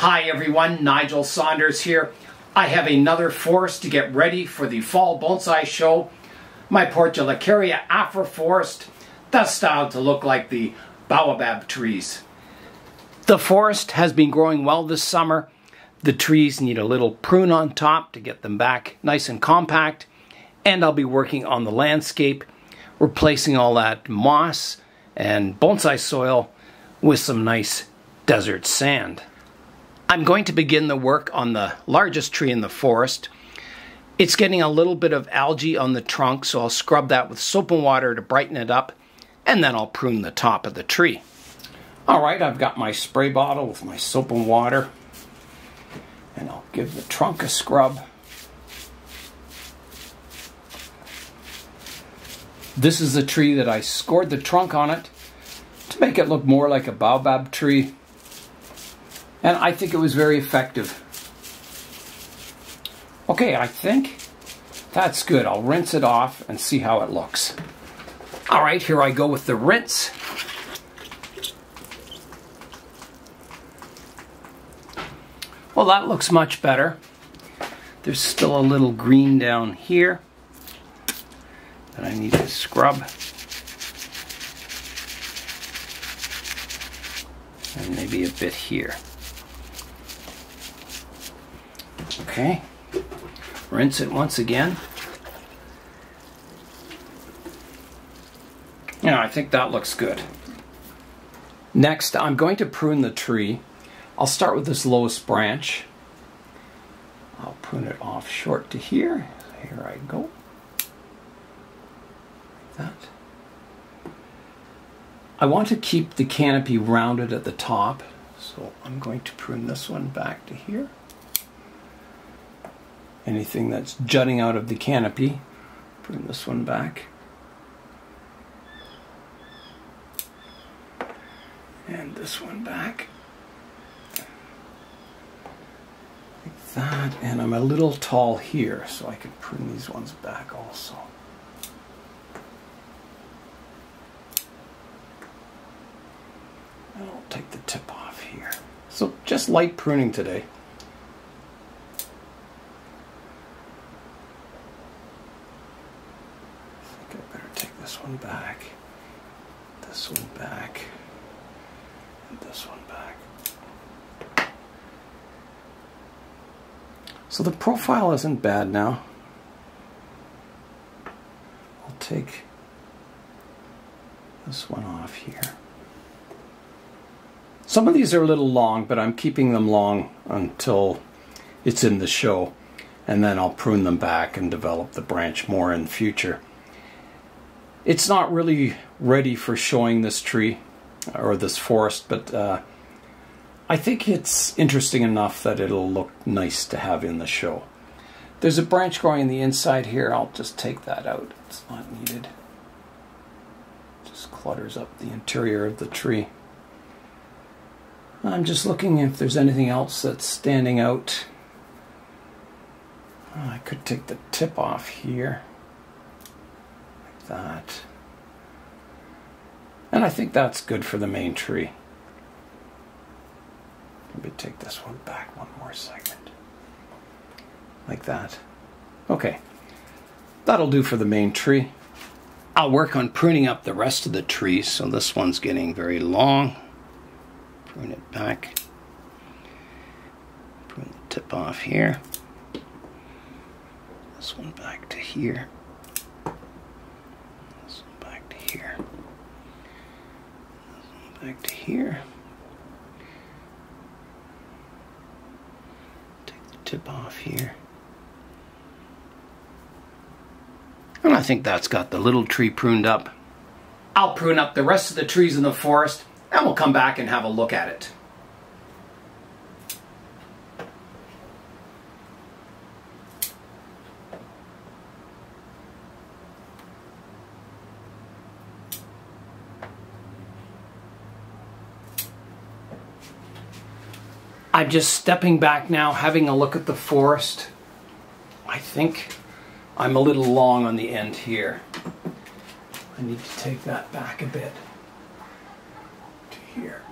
Hi everyone, Nigel Saunders here. I have another forest to get ready for the fall bonsai show. My Portulacaria afra forest that's styled to look like the Baobab trees. The forest has been growing well this summer. The trees need a little prune on top to get them back nice and compact. And I'll be working on the landscape, replacing all that moss and bonsai soil with some nice desert sand. I'm going to begin the work on the largest tree in the forest. It's getting a little bit of algae on the trunk, so I'll scrub that with soap and water to brighten it up, and then I'll prune the top of the tree. Alright, I've got my spray bottle with my soap and water, and I'll give the trunk a scrub. This is the tree that I scored the trunk on it to make it look more like a baobab tree. And I think it was very effective. Okay, I think that's good. I'll rinse it off and see how it looks. All right, here I go with the rinse. Well, that looks much better. There's still a little green down here that I need to scrub. And maybe a bit here. Okay, rinse it once again. Yeah, I think that looks good. Next, I'm going to prune the tree. I'll start with this lowest branch. I'll prune it off short to here. Here I go. Like that. I want to keep the canopy rounded at the top, so I'm going to prune this one back to here. Anything that's jutting out of the canopy, prune this one back. And this one back. Like that. And I'm a little tall here, so I can prune these ones back also. And I'll take the tip off here. So just light pruning today. This one back, this one back, and this one back. So the profile isn't bad now. I'll take this one off here. Some of these are a little long, but I'm keeping them long until it's in the show, and then I'll prune them back and develop the branch more in the future. It's not really ready for showing this tree or this forest, but I think it's interesting enough that it'll look nice to have in the show. There's a branch growing on the inside here. I'll just take that out. It's not needed. Just clutters up the interior of the tree. I'm just looking if there's anything else that's standing out. I could take the tip off here. That. And I think that's good for the main tree. Maybe take this one back one more second. Like that. Okay. That'll do for the main tree. I'll work on pruning up the rest of the tree. So this one's getting very long. Prune it back. Prune the tip off here. This one back to here. Here. Back to here. Take the tip off here. And I think that's got the little tree pruned up. I'll prune up the rest of the trees in the forest and we'll come back and have a look at it. I'm just stepping back now, having a look at the forest. I think I'm a little long on the end here. I need to take that back a bit to here.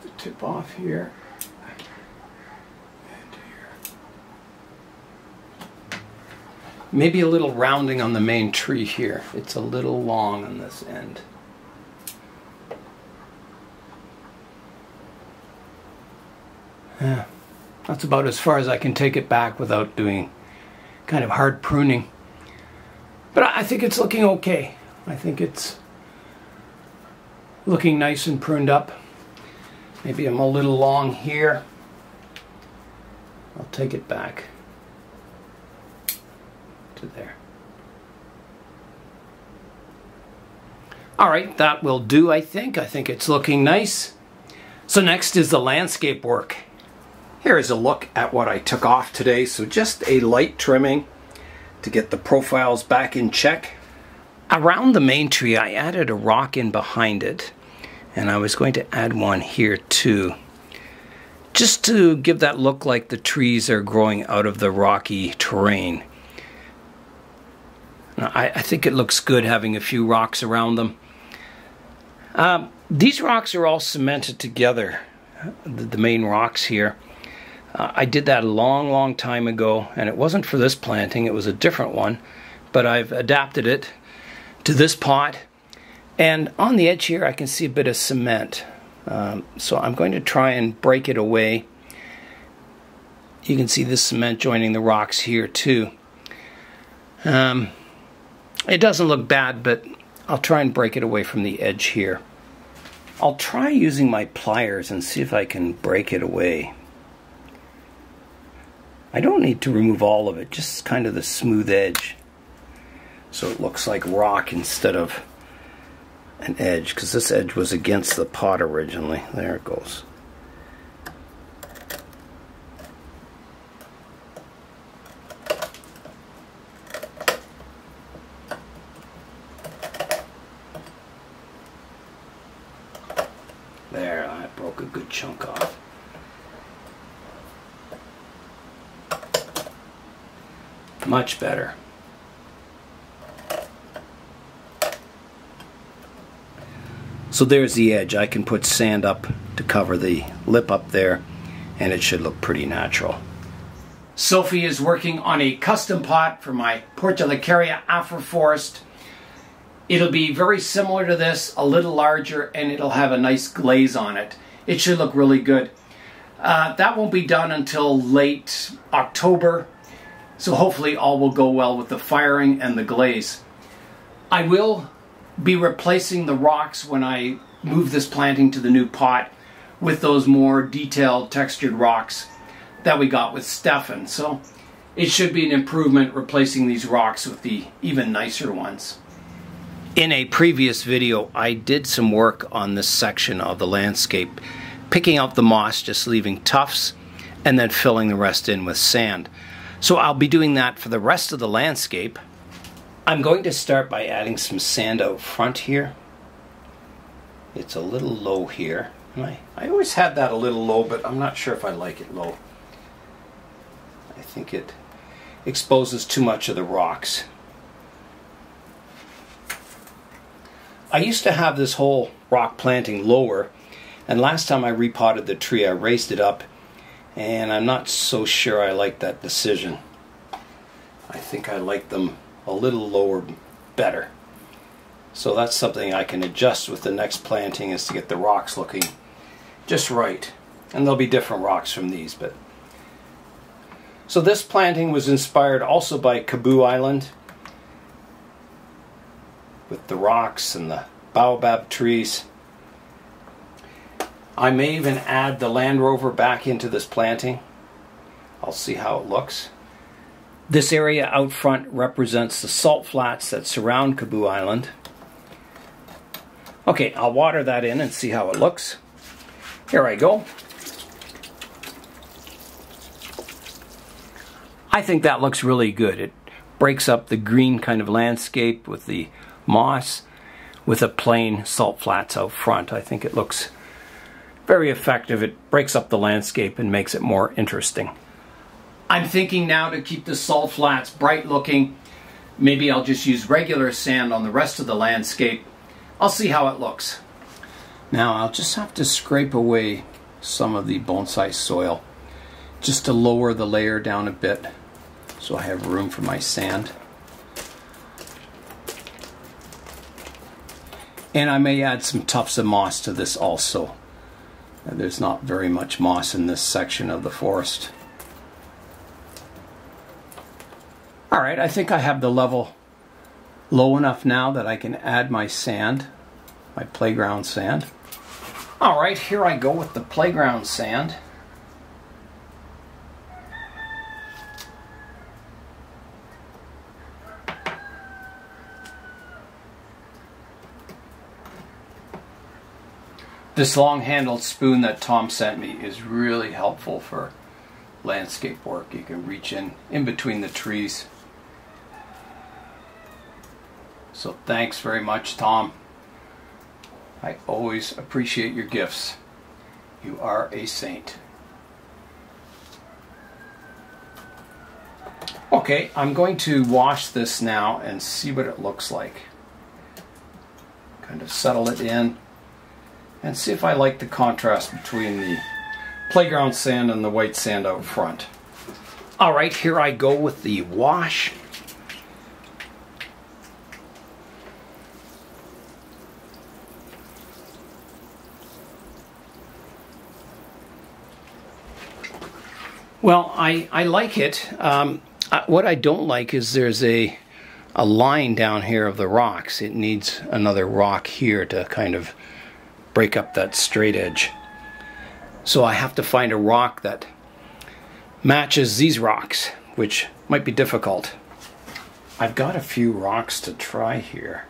the tip off here. And here. Maybe a little rounding on the main tree here. It's a little long on this end. Yeah, that's about as far as I can take it back without doing kind of hard pruning. But I think it's looking okay. I think it's looking nice and pruned up. Maybe I'm a little long here. I'll take it back to there. All right, that will do, I think. I think it's looking nice. So next is the landscape work. Here is a look at what I took off today. So just a light trimming to get the profiles back in check. Around the main tree, I added a rock in behind it, and I was going to add one here too, just to give that look like the trees are growing out of the rocky terrain. Now, I think it looks good having a few rocks around them. These rocks are all cemented together, the main rocks here. I did that a long time ago, and it wasn't for this planting, it was a different one, but I've adapted it to this pot. And on the edge here I can see a bit of cement, so I'm going to try and break it away. You can see the cement joining the rocks here too. It doesn't look bad, but I'll try and break it away from the edge here. I'll try using my pliers and see if I can break it away. I don't need to remove all of it, just kind of the smooth edge, so it looks like rock instead of an edge, because this edge was against the pot originally. There it goes. There, I broke a good chunk off. Much better. So there's the edge. I can put sand up to cover the lip up there, and it should look pretty natural. Sophie is working on a custom pot for my Portulacaria afra forest. It'll be very similar to this, a little larger, and it'll have a nice glaze on it. It should look really good. That won't be done until late October. So hopefully all will go well with the firing and the glaze. I will be replacing the rocks when I move this planting to the new pot with those more detailed textured rocks that we got with Stefan. So it should be an improvement replacing these rocks with the even nicer ones. In a previous video, I did some work on this section of the landscape, picking out the moss, just leaving tufts, and then filling the rest in with sand. So I'll be doing that for the rest of the landscape. I'm going to start by adding some sand out front here. It's a little low here. I always had that a little low, but I'm not sure if I like it low. I think it exposes too much of the rocks. I used to have this whole rock planting lower, and last time I repotted the tree I raised it up, and I'm not so sure I like that decision. I think I like them a little lower better. So that's something I can adjust with the next planting, is to get the rocks looking just right. And there'll be different rocks from these. So this planting was inspired also by Kabu Island, with the rocks and the Baobab trees. I may even add the Land Rover back into this planting. I'll see how it looks. This area out front represents the salt flats that surround Kubu Island. Okay, I'll water that in and see how it looks. Here I go. I think that looks really good. It breaks up the green kind of landscape with the moss, with a plain salt flats out front. I think it looks very effective. It breaks up the landscape and makes it more interesting. I'm thinking now to keep the salt flats bright looking, maybe I'll just use regular sand on the rest of the landscape. I'll see how it looks. Now I'll just have to scrape away some of the bonsai soil just to lower the layer down a bit so I have room for my sand. And I may add some tufts of moss to this also. There's not very much moss in this section of the forest. Alright, I think I have the level low enough now that I can add my sand, my playground sand. Alright, here I go with the playground sand. This long-handled spoon that Tom sent me is really helpful for landscape work. You can reach in between the trees. So thanks very much, Tom. I always appreciate your gifts. You are a saint. Okay, I'm going to wash this now and see what it looks like. Kind of settle it in and see if I like the contrast between the playground sand and the white sand out front. Alright, here I go with the wash. Well, I like it. What I don't like is there's a line down here of the rocks. It needs another rock here to kind of break up that straight edge. So I have to find a rock that matches these rocks, which might be difficult. I've got a few rocks to try here.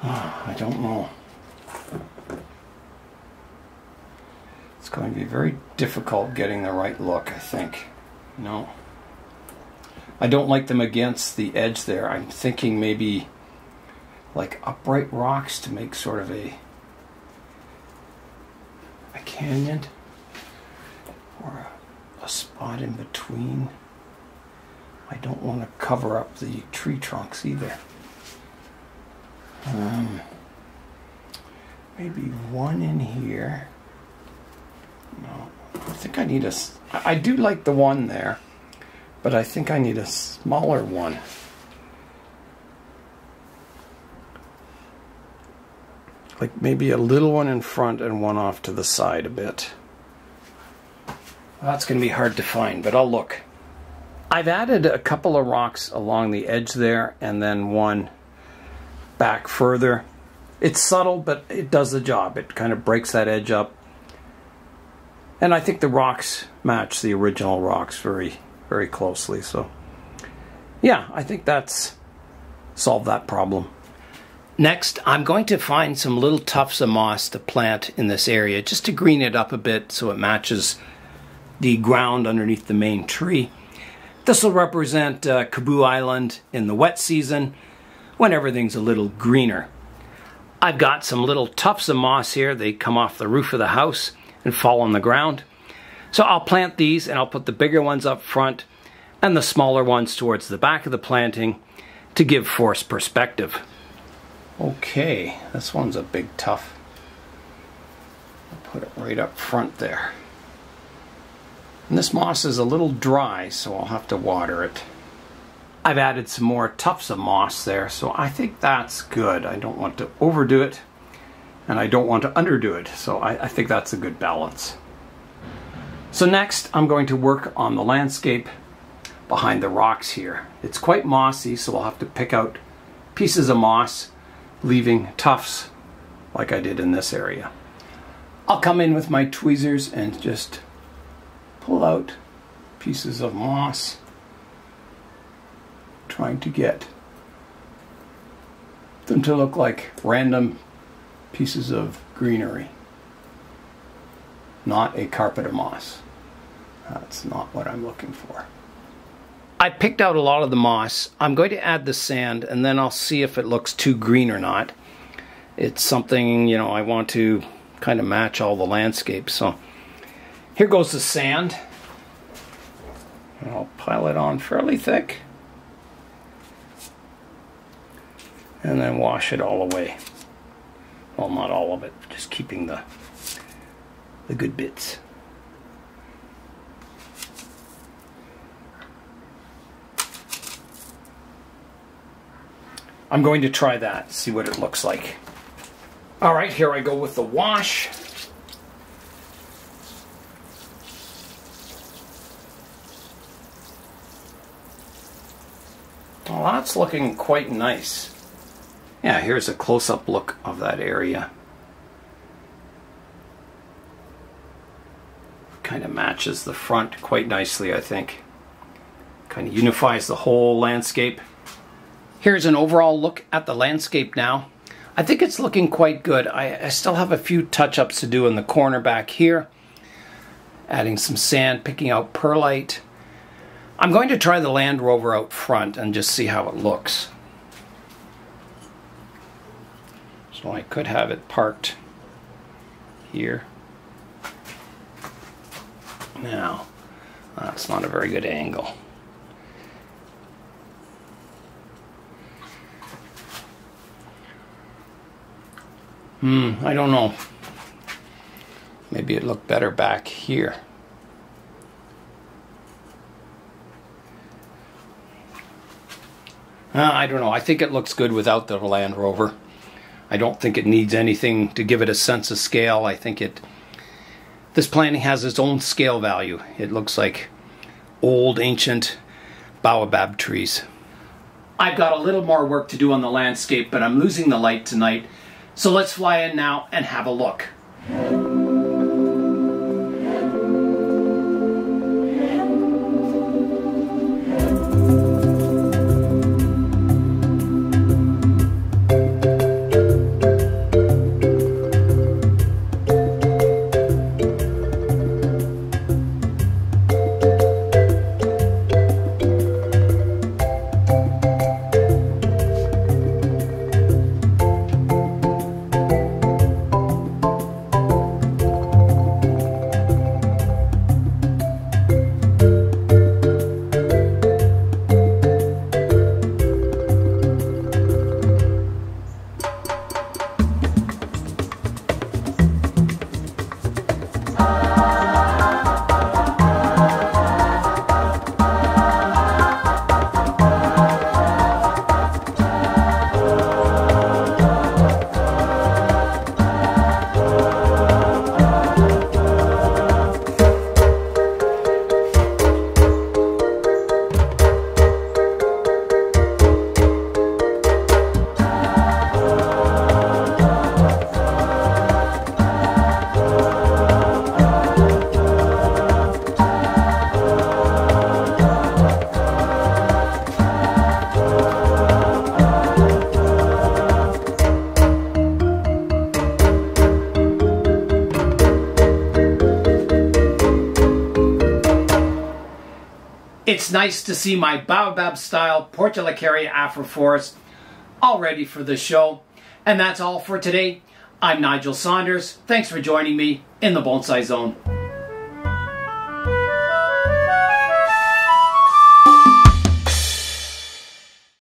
Oh, I don't know. It's going to be very difficult getting the right look, I think. No. I don't like them against the edge there. I'm thinking maybe like upright rocks to make sort of a canyon or a spot in between. I don't want to cover up the tree trunks either. Maybe one in here. No, I think I need I do like the one there, but I think I need a smaller one. Like maybe a little one in front and one off to the side a bit. That's going to be hard to find, but I'll look. I've added a couple of rocks along the edge there and then one back further. It's subtle, but it does the job. It kind of breaks that edge up. And I think the rocks match the original rocks very, very closely. So, yeah, I think that's solved that problem. Next, I'm going to find some little tufts of moss to plant in this area just to green it up a bit so it matches the ground underneath the main tree. This will represent Kubu Island in the wet season when everything's a little greener. I've got some little tufts of moss here. They come off the roof of the house and fall on the ground. So I'll plant these and I'll put the bigger ones up front and the smaller ones towards the back of the planting to give forced perspective. Okay, this one's a big tuft. I'll put it right up front there. And this moss is a little dry, so I'll have to water it. I've added some more tufts of moss there, so I think that's good. I don't want to overdo it, and I don't want to underdo it, so I think that's a good balance. So next, I'm going to work on the landscape behind the rocks here. It's quite mossy, so I'll have to pick out pieces of moss, leaving tufts like I did in this area. I'll come in with my tweezers and just pull out pieces of moss, trying to get them to look like random pieces of greenery, not a carpet of moss. That's not what I'm looking for. I picked out a lot of the moss. I'm going to add the sand and then I'll see if it looks too green or not. It's something, you know, I want to kind of match all the landscapes. So here goes the sand. And I'll pile it on fairly thick. and then wash it all away. Well, not all of it, just keeping the good bits. I'm going to try that, see what it looks like. All right, here I go with the wash. Well, that's looking quite nice. Yeah, here's a close-up look of that area. Kind of matches the front quite nicely, I think. Kind of unifies the whole landscape. Here's an overall look at the landscape now. I think it's looking quite good. I still have a few touch-ups to do in the corner back here. Adding some sand, picking out perlite. I'm going to try the Land Rover out front and just see how it looks. So I could have it parked here. Now, that's not a very good angle. I don't know. Maybe it looked better back here. I don't know. I think it looks good without the Land Rover. I don't think it needs anything to give it a sense of scale. I think this planting has its own scale value. It looks like old, ancient Baobab trees. I've got a little more work to do on the landscape, but I'm losing the light tonight. So let's fly in now and have a look. It's nice to see my Baobab-style Portulacaria afra forest all ready for the show. And that's all for today. I'm Nigel Saunders. Thanks for joining me in the Bonsai Zone.